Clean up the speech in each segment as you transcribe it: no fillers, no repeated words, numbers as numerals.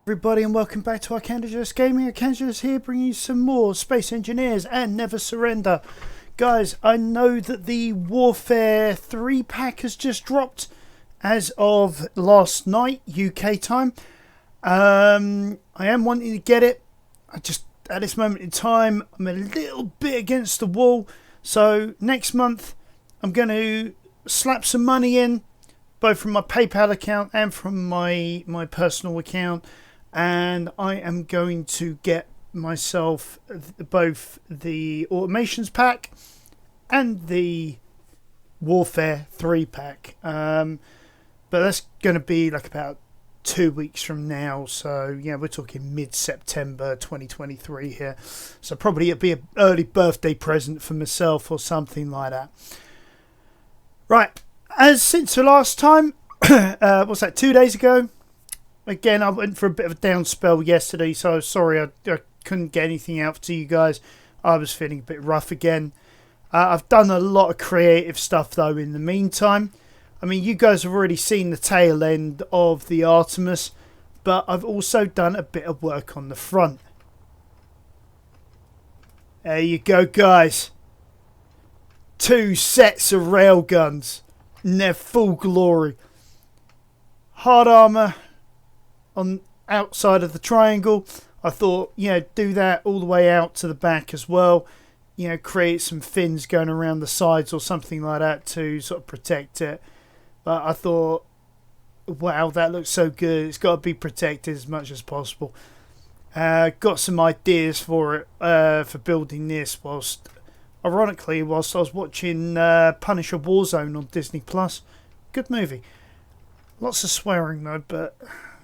Everybody, and welcome back to Armageddon Gaming. Armageddon here, bringing you some more Space Engineers and Never Surrender. Guys, I know that the Warfare 3 pack has just dropped as of last night, UK time. I am wanting to get it. I just, at this moment in time, I'm a little bit against the wall. So next month, I'm going to slap some money in, both from my PayPal account and from my personal account. And I am going to get myself both the Automations pack and the Warfare 3 pack. But that's going to be like about 2 weeks from now. So, yeah, we're talking mid-September 2023 here. So probably it'll be an early birthday present for myself or something like that. Right. As since the last time, what's that, 2 days ago? Again, I went for a bit of a down spell yesterday, so sorry I couldn't get anything out to you guys. I was feeling a bit rough again. I've done a lot of creative stuff, though, in the meantime. I mean, you guys have already seen the tail end of the Artemis, but I've also done a bit of work on the front. There you go, guys. 2 sets of railguns in their full glory. Hard armour on outside of the triangle. I thought, do that all the way out to the back as well. Create some fins going around the sides or something like that to sort of protect it. But I thought, wow, that looks so good. It's got to be protected as much as possible. Got some ideas for it, for building this ironically, whilst I was watching Punisher Warzone on Disney+. Good movie. Lots of swearing though, but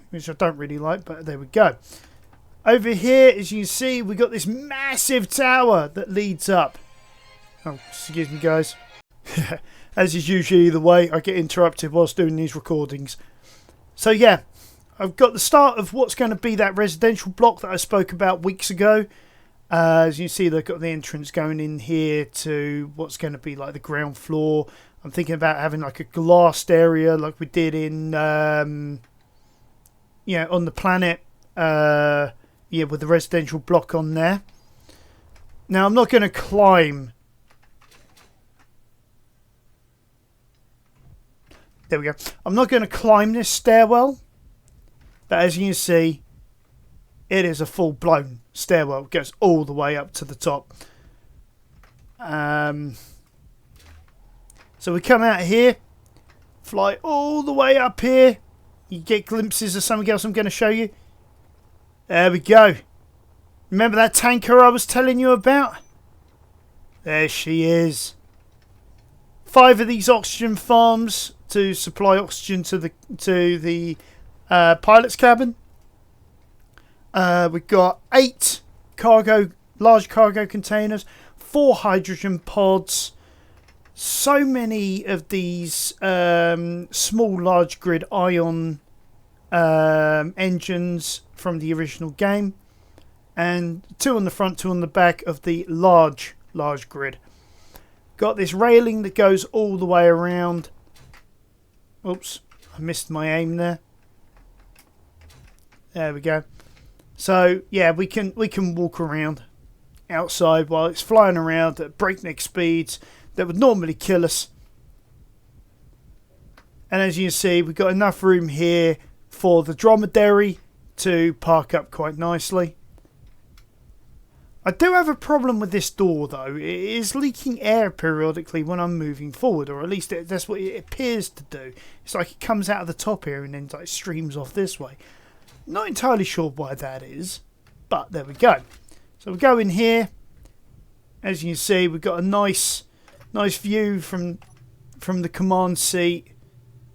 which I don't really like, but there we go. Over here, as you can see, we got this massive tower that leads up. Oh, excuse me, guys. As is usually the way, I get interrupted whilst doing these recordings. So yeah, I've got the start of what's going to be that residential block that I spoke about weeks ago. As you see, they've got the entrance going in here to what's going to be like the ground floor. I'm thinking about having like a glassed area like we did in on the planet, with the residential block on there. Now, I'm not going to climb. There we go. I'm not going to climb this stairwell, but as you can see, it is a full-blown stairwell. It goes all the way up to the top. So we come out here, fly all the way up here. You get glimpses of something else I'm going to show you. There we go. Remember that tanker I was telling you about? There she is. 5 of these oxygen farms to supply oxygen to the pilot's cabin. We've got 8 large cargo containers, 4 hydrogen pods. So many of these small large grid ion engines from the original game, and 2 on the front, 2 on the back of the large grid. Got this railing that goes all the way around. Oops, I missed my aim there. There we go. So yeah, we can walk around outside while it's flying around at breakneck speeds that would normally kill us. And as you can see, we've got enough room here for the dromedary to park up quite nicely. I do have a problem with this door though. It is leaking air periodically when I'm moving forward, or at least that's what it appears to do. It's like it comes out of the top here and then like streams off this way. Not entirely sure why that is, but there we go. So we go in here. As you can see, we've got a nice view from the command seat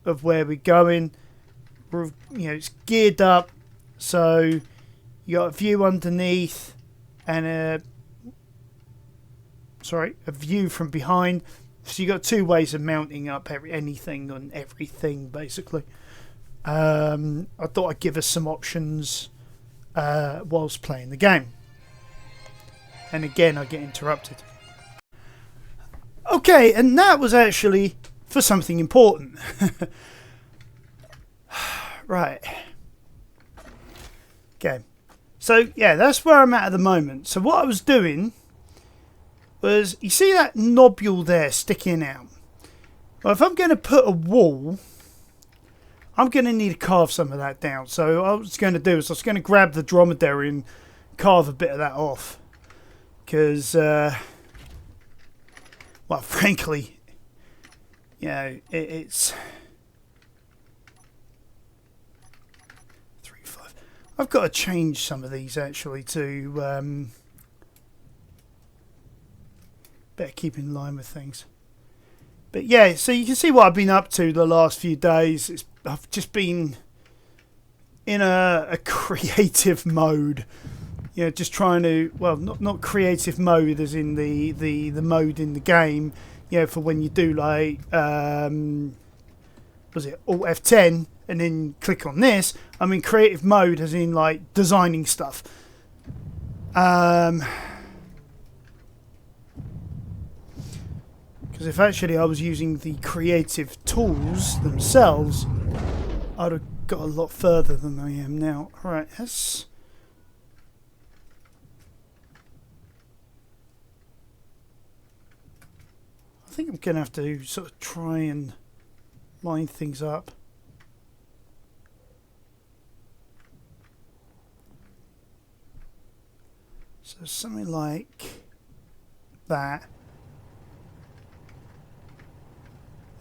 of where we're going. It's geared up, so you got a view underneath and a view from behind. So you got 2 ways of mounting up anything on everything, basically. I thought I'd give us some options whilst playing the game. And again, I get interrupted. Okay, and that was actually for something important. Right. Okay. So, yeah, that's where I'm at the moment. So what I was doing was, you see that nobule there sticking out? Well, if I'm going to put a wall, I'm going to need to carve some of that down. So what I was going to do is I was going to grab the dromedary and carve a bit of that off. Because, well, frankly, you know, it's... 3-5. I've got to change some of these, actually, to... better keep in line with things. But yeah, so you can see what I've been up to the last few days. I've just been in a creative mode. You know, just trying to, well, not creative mode as in the mode in the game, you know, for when you do like, was it Alt F10 and then click on this. I mean creative mode as in like designing stuff. Because if actually I was using the creative tools themselves, I'd have got a lot further than I am now. Alright, let's... I think I'm going to have to sort of try and line things up. So something like that.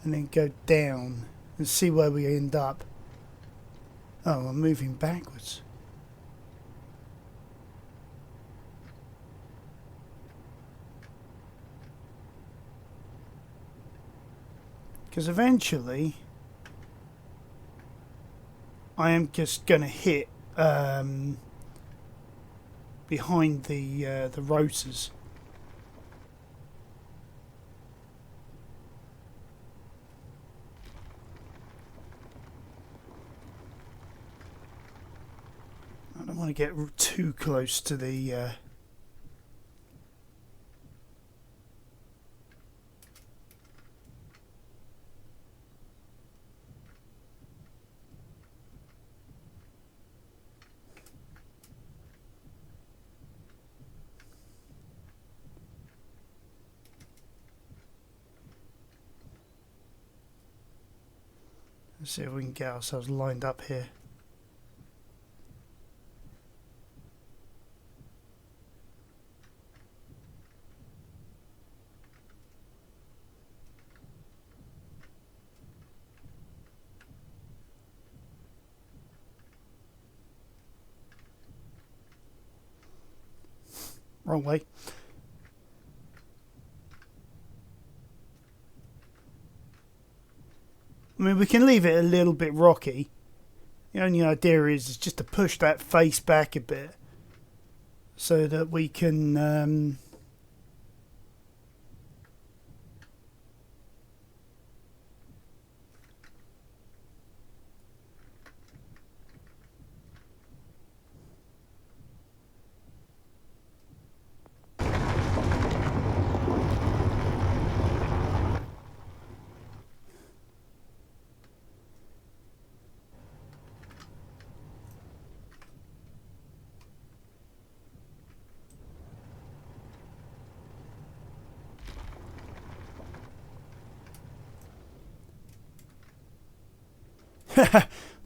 And then go down and see where we end up. Oh, I'm moving backwards. Because eventually I am just going to hit behind the rotors. I don't want to get too close to the let's see if we can get ourselves lined up here. Wrong way. I mean, we can leave it a little bit rocky. The only idea is just to push that face back a bit so that we can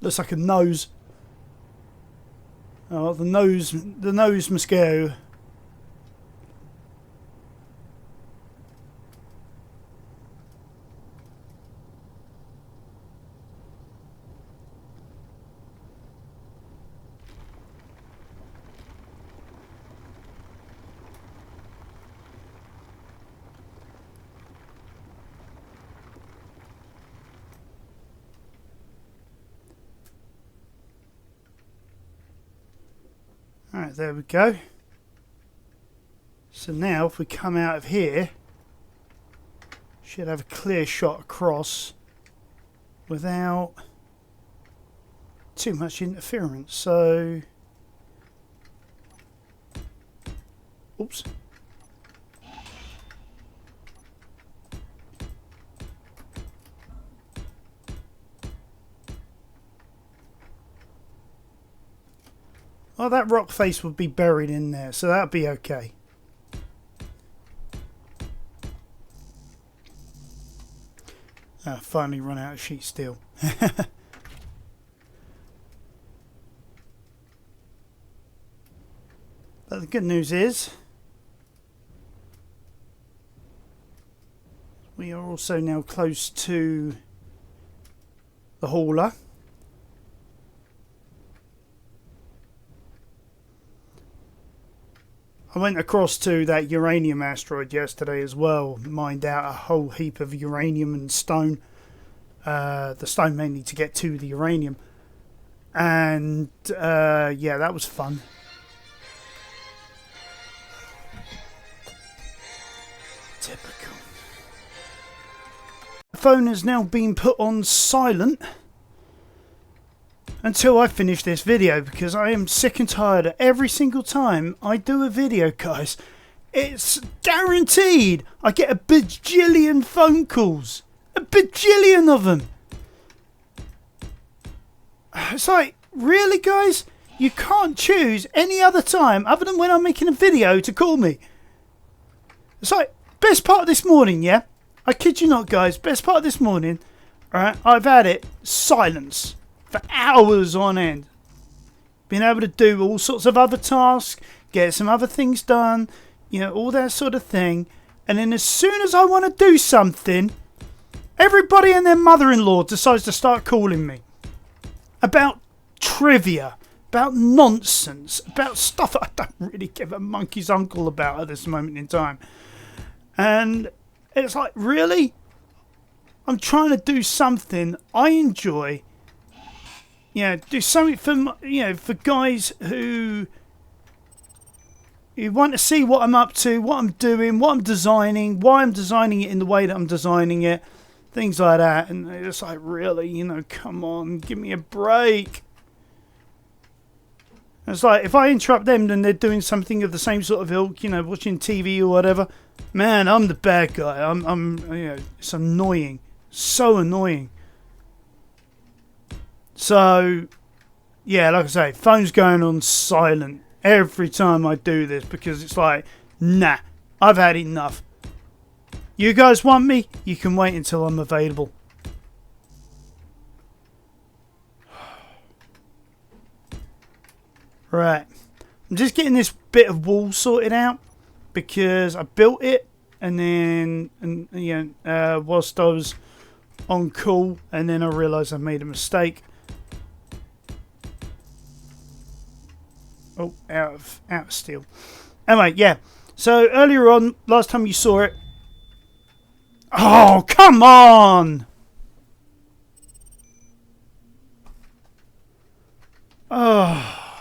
looks like a nose. Oh, the nose must go. Alright, there we go. So now if we come out of here, should have a clear shot across without too much interference. So, oops. Oh, that rock face would be buried in there, so that'd be okay. Finally run out of sheet steel. But the good news is we are also now close to the hauler. I went across to that uranium asteroid yesterday as well, mined out a whole heap of uranium and stone. The stone mainly to get to the uranium. And yeah, that was fun. Typical. The phone has now been put on silent until I finish this video, because I am sick and tired of every single time I do a video, guys. It's guaranteed I get a bajillion phone calls. A bajillion of them. It's like, really, guys? You can't choose any other time other than when I'm making a video to call me. It's like, best part of this morning, yeah? I kid you not, guys. Best part of this morning, alright, I've had it silence for hours on end. Been able to do all sorts of other tasks, get some other things done, you know, all that sort of thing. And then as soon as I want to do something, everybody and their mother-in-law decides to start calling me. About trivia, about nonsense, about stuff I don't really give a monkey's uncle about at this moment in time. And it's like, really? I'm trying to do something I enjoy. You know, do something for, you know, for guys who want to see what I'm up to, what I'm doing, what I'm designing, why I'm designing it in the way that I'm designing it, things like that. And it's like, really, you know, come on, give me a break. It's like, if I interrupt them, then they're doing something of the same sort of ilk, you know, watching TV or whatever. Man, I'm the bad guy. I'm you know, it's annoying. So annoying. So, yeah, like I say, phone's going on silent every time I do this, because it's like, nah, I've had enough. You guys want me? You can wait until I'm available. Right. I'm just getting this bit of wall sorted out, because I built it and then, you know, whilst I was on call, and then I realised I made a mistake. Oh, out of steel. Anyway, yeah. So earlier on, last time you saw it. Oh, come on! Oh,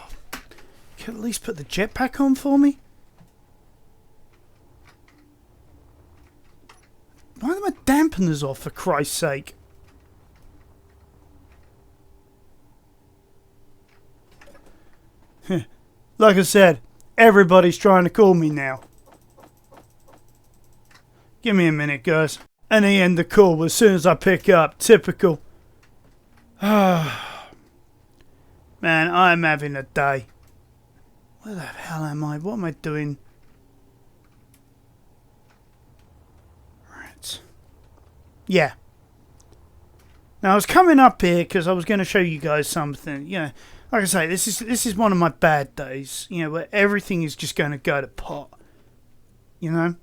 can at least put the jetpack on for me. Why are my dampeners off, for Christ's sake? Like I said, everybody's trying to call me now. Give me a minute, guys. And they end the call as soon as I pick up. Typical. Man, I'm having a day. Where the hell am I? What am I doing? Right. Yeah. Now, I was coming up here because I was going to show you guys something. You know, like I say, this is one of my bad days. You know, where everything is just going to go to pot. You know?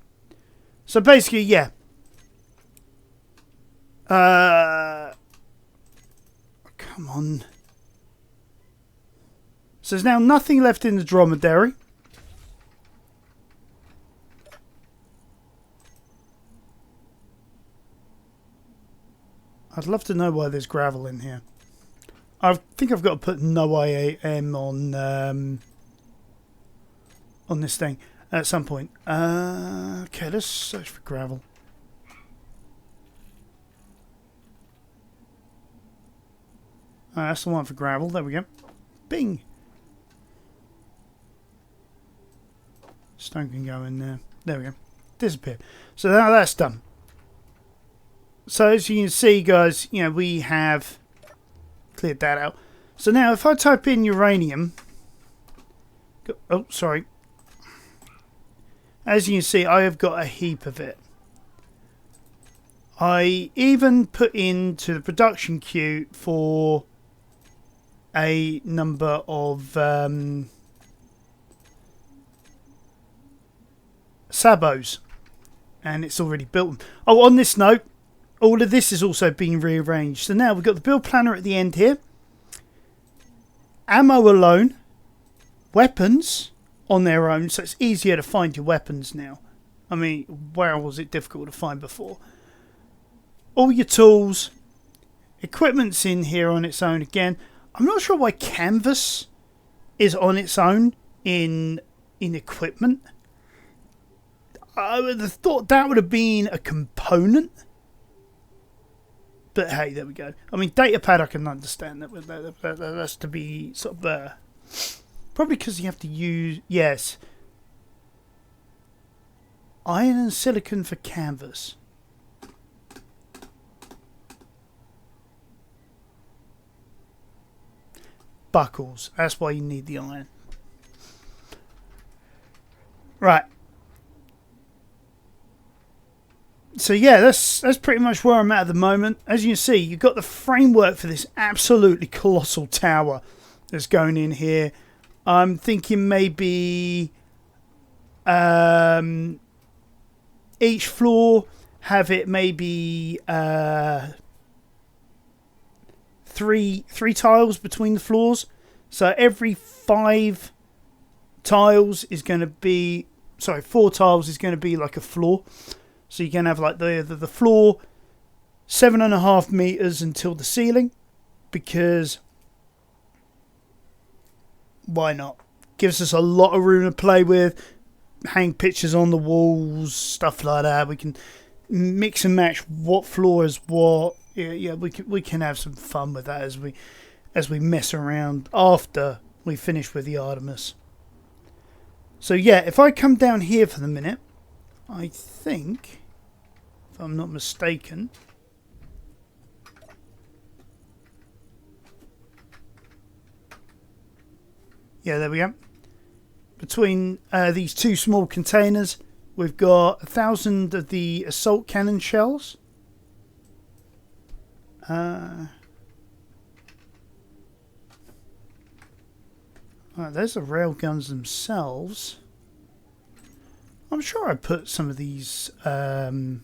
So basically, yeah. Come on. So there's now nothing left in the dromedary. I'd love to know why there's gravel in here. I think I've got to put no IAM on this thing at some point. Okay, let's search for gravel. That's the one for gravel. There we go. Bing. Stone can go in there. There we go. Disappeared. So now that's done. So as you can see, guys, you know, we have cleared that out. So now if I type in uranium, Oh, sorry. As you can see, I have got a heap of it. I even put into the production queue for a number of sabos, and it's already built. Oh, on this note, all of this is also being rearranged. So now we've got the build planner at the end here. Ammo alone. Weapons on their own, so it's easier to find your weapons now. I mean, where was it difficult to find before? All your tools. Equipment's in here on its own again. I'm not sure why canvas is on its own in equipment. I would have thought that would have been a component. But hey, there we go. I mean, datapad I can understand. That's to be sort of... probably because you have to use... Yes. Iron and silicon for canvas. Buckles. That's why you need the iron. Right. So yeah, that's pretty much where I'm at the moment. As you can see, you've got the framework for this absolutely colossal tower that's going in here. I'm thinking maybe each floor have it maybe three tiles between the floors. So every 5 tiles is going to be... Sorry, 4 tiles is going to be like a floor. So you can have like the floor 7.5 meters until the ceiling, because why not? Gives us a lot of room to play with, hang pictures on the walls, stuff like that. We can mix and match what floor is what. Yeah, we can have some fun with that as we mess around after we finish with the Artemis. So yeah, if I come down here for the minute, I think, if I'm not mistaken, yeah, there we go. Between these 2 small containers, we've got 1,000 of the assault cannon shells. Right, there's the railguns themselves. I'm sure I put some of these into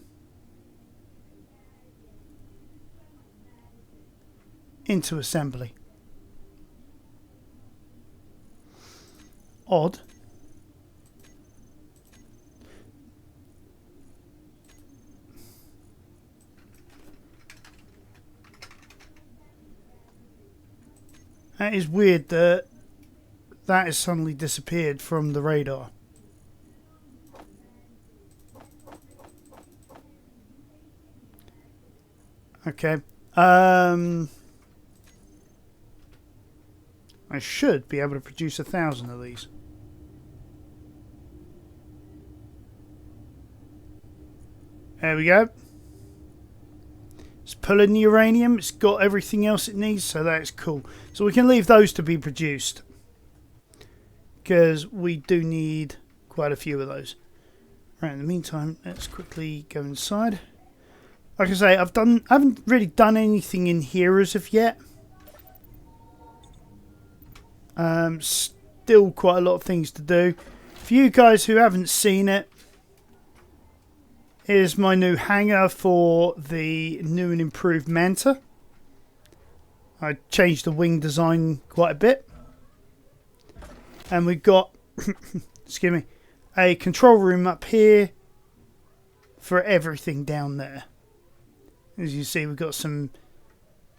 assembly. Odd. That is weird that has suddenly disappeared from the radar. Okay. I should be able to produce 1,000 of these. There we go. It's pulling the uranium. It's got everything else it needs, so that's cool. So we can leave those to be produced, because we do need quite a few of those. Right, in the meantime, let's quickly go inside. Like I say, I haven't really done anything in here as of yet. Still quite a lot of things to do. For you guys who haven't seen it, here's my new hangar for the new and improved Manta. I changed the wing design quite a bit. And we've got, excuse me, a control room up here for everything down there. As you see, we've got some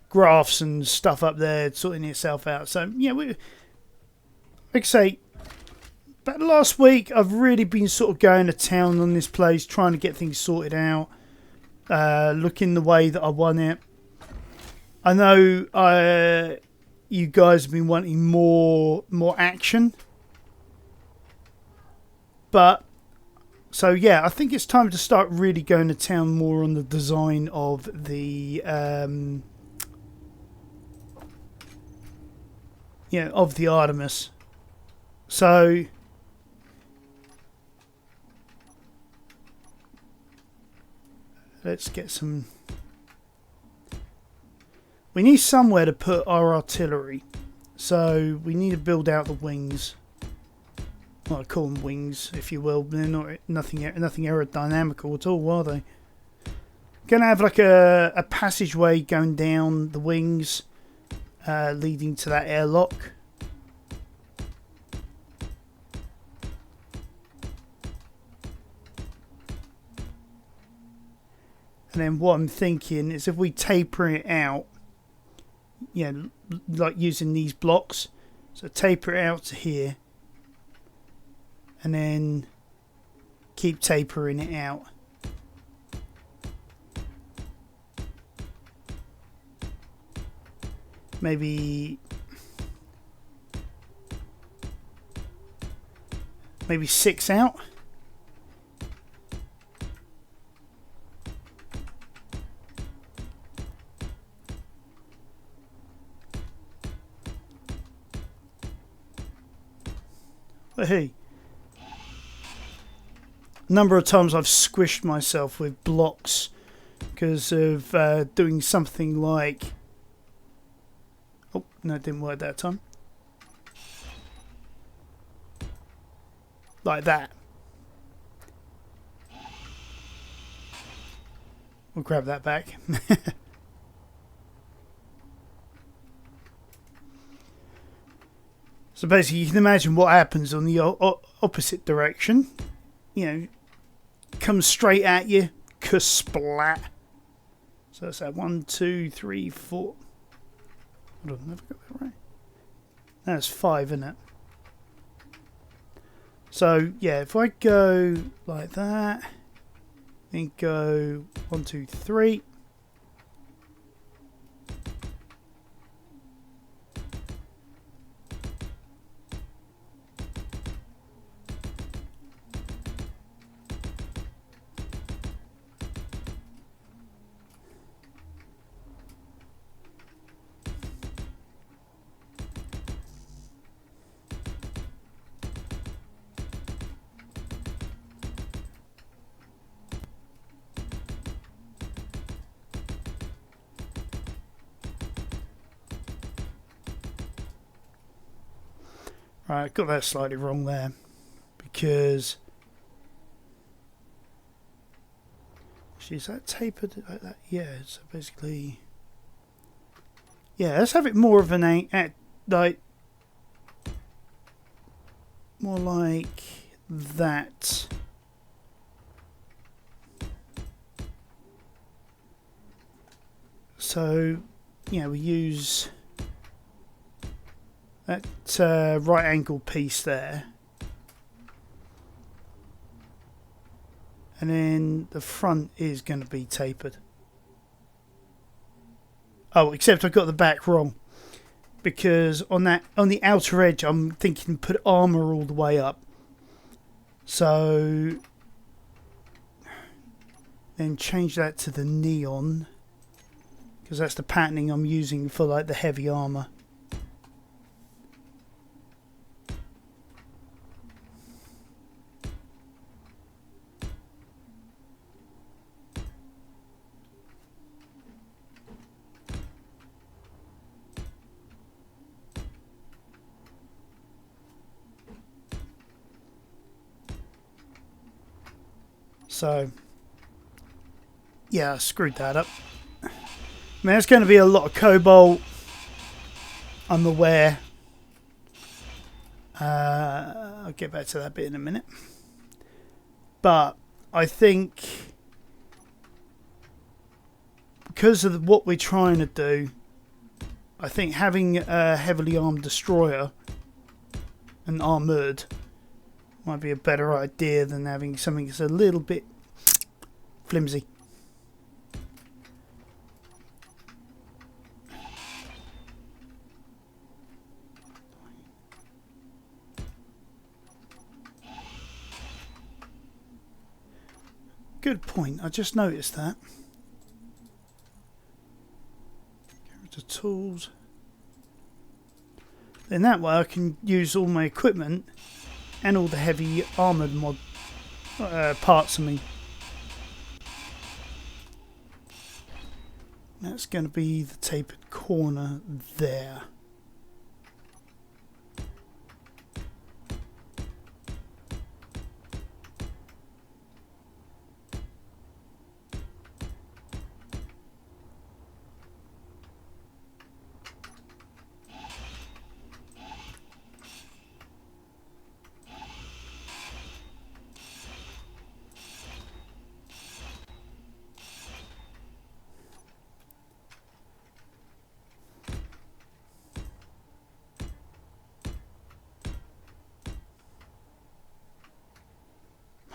graphs and stuff up there sorting itself out. So, yeah, like I say, but last week I've really been sort of going to town on this place, trying to get things sorted out, looking the way that I want it. I know you guys have been wanting more action, but so yeah, I think it's time to start really going to town more on the design of the of the Artemis. So let's get some. We need somewhere to put our artillery. So we need to build out the wings. Well, I call them wings, if you will. They're not nothing aerodynamical at all, are they? Gonna have like a passageway going down the wings, leading to that airlock. And then what I'm thinking is if we taper it out, like using these blocks, so taper it out to here, and then keep tapering it out. Maybe 6 out. But hey, a number of times I've squished myself with blocks because of doing something like... Oh, no, it didn't work that time. Like that. We'll grab that back. So basically, you can imagine what happens on the opposite direction. You know, comes straight at you, kersplat. So that's that 1, 2, 3, 4. Hold on, have I got that right? That's 5, isn't it? So yeah, if I go like that, then go 1, 2, 3. Right, got that slightly wrong there because actually, is that tapered like that? Yeah, so basically, yeah, let's have it more of an like more like that. So, yeah, we use that right angle piece there, and then the front is going to be tapered. Oh, except I got the back wrong, because on the outer edge I'm thinking put armor all the way up. So then change that to the neon, because that's the patterning I'm using for like the heavy armor. So, yeah, I screwed that up. I mean, it's going to be a lot of cobalt. I'm aware. I'll get back to that bit in a minute. But I think because of what we're trying to do, I think having a heavily armed destroyer and armoured might be a better idea than having something that's a little bit flimsy. Good point, I just noticed that. Get rid of tools. In that way I can use all my equipment and all the heavy armoured parts of me. That's going to be the tapered corner there.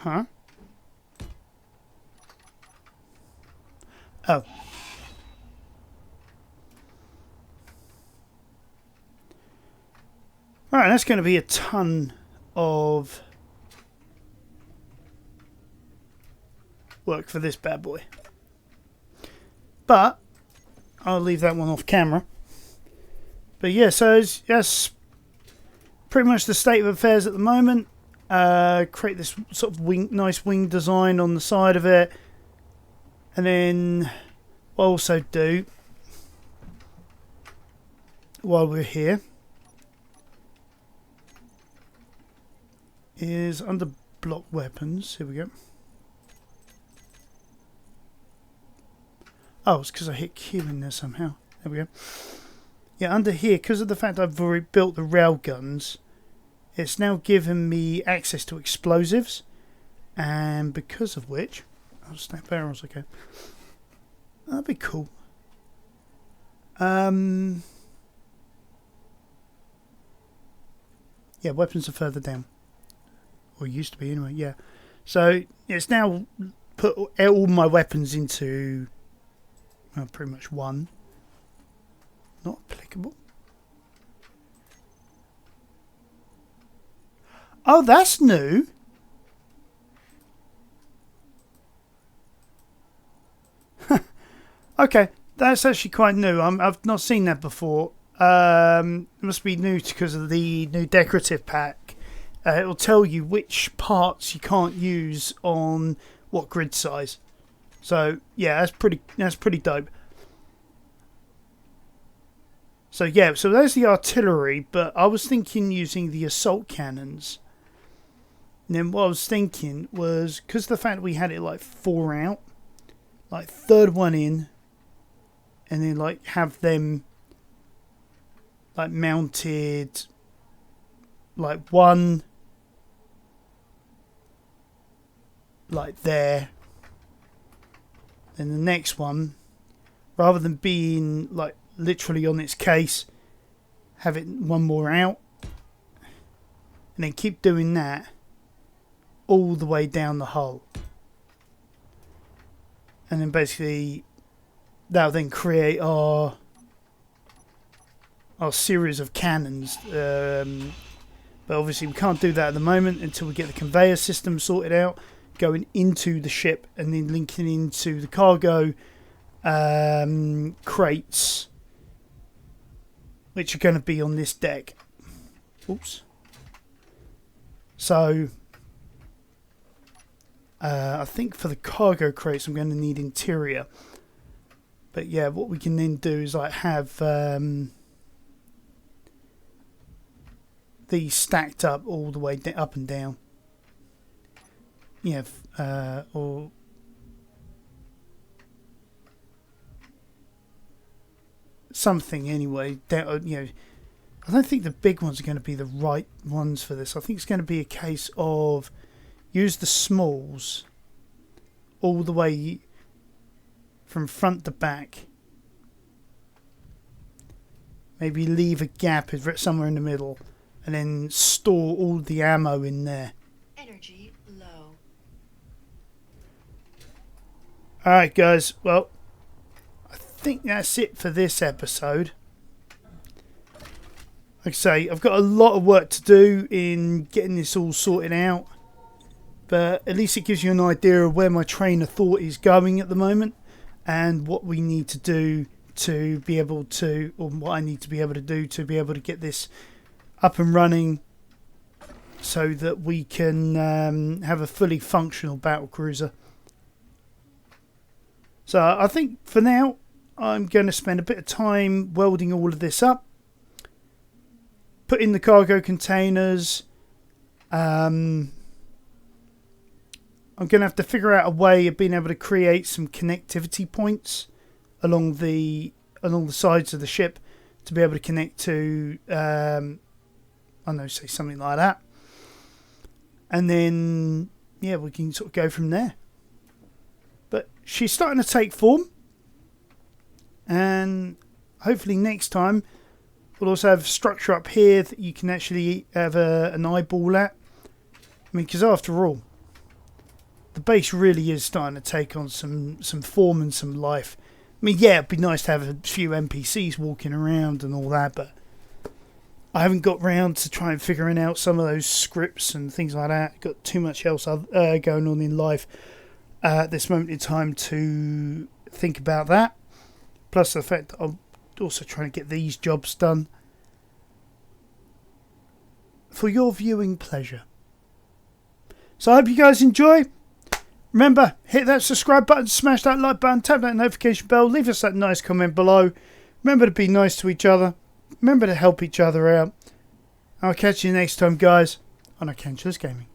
Huh? Oh. Alright, that's going to be a ton of work for this bad boy. But I'll leave that one off camera. But yeah, so that's pretty much the state of affairs at the moment. Create this sort of nice wing design on the side of it, and then what I'll also do while we're here is under block weapons, here we go. Oh, it's because I hit Q in there somehow. There we go. Yeah, under here, because of the fact I've already built the rail guns, it's now given me access to explosives, and because of which, I'll snap barrels. Okay, that'd be cool. Yeah, weapons are further down, or used to be anyway. Yeah, so it's now put all my weapons into pretty much one. Not applicable. Oh, that's new. Okay, that's actually quite new. I've not seen that before. It must be new because of the new decorative pack. It'll tell you which parts you can't use on what grid size. So yeah, that's pretty dope. So yeah, so there's the artillery, but I was thinking using the assault cannons. And then what I was thinking was, because of the fact we had it like 4 out, like third one in, and then like have them like mounted like one like there, then the next one, rather than being like literally on its case, have it one more out, and then keep doing that all the way down the hull, and then basically that'll then create our series of cannons. But obviously we can't do that at the moment until we get the conveyor system sorted out, going into the ship and then linking into the cargo crates, which are going to be on this deck. Oops. So I think for the cargo crates I'm going to need interior. But yeah, what we can then do is like have these stacked up all the way up and down. Yeah, or something anyway. Down, you know, I don't think the big ones are going to be the right ones for this. I think it's going to be a case of use the smalls all the way from front to back. Maybe leave a gap somewhere in the middle, and then store all the ammo in there. Energy low. Alright guys, well, I think that's it for this episode. Like I say, I've got a lot of work to do in getting this all sorted out, but at least it gives you an idea of where my train of thought is going at the moment, and what we need to do to be able to, or what I need to be able to do to be able to get this up and running so that we can have a fully functional battlecruiser. So I think for now I'm going to spend a bit of time welding all of this up, put in the cargo containers. I'm going to have to figure out a way of being able to create some connectivity points along the sides of the ship to be able to connect to, I don't know, say something like that. And then, yeah, we can sort of go from there. But she's starting to take form. And hopefully next time we'll also have a structure up here that you can actually have an eyeball at. I mean, because after all, the base really is starting to take on some form and some life. I mean, yeah, it'd be nice to have a few NPCs walking around and all that, but I haven't got round to try and figuring out some of those scripts and things like that. Got too much else going on in life at this moment in time to think about that. Plus the fact that I'm also trying to get these jobs done for your viewing pleasure. So I hope you guys enjoy. Remember, hit that subscribe button, smash that like button, tap that notification bell, leave us that nice comment below. Remember to be nice to each other. Remember to help each other out. I'll catch you next time, guys, on Armageddon Gaming.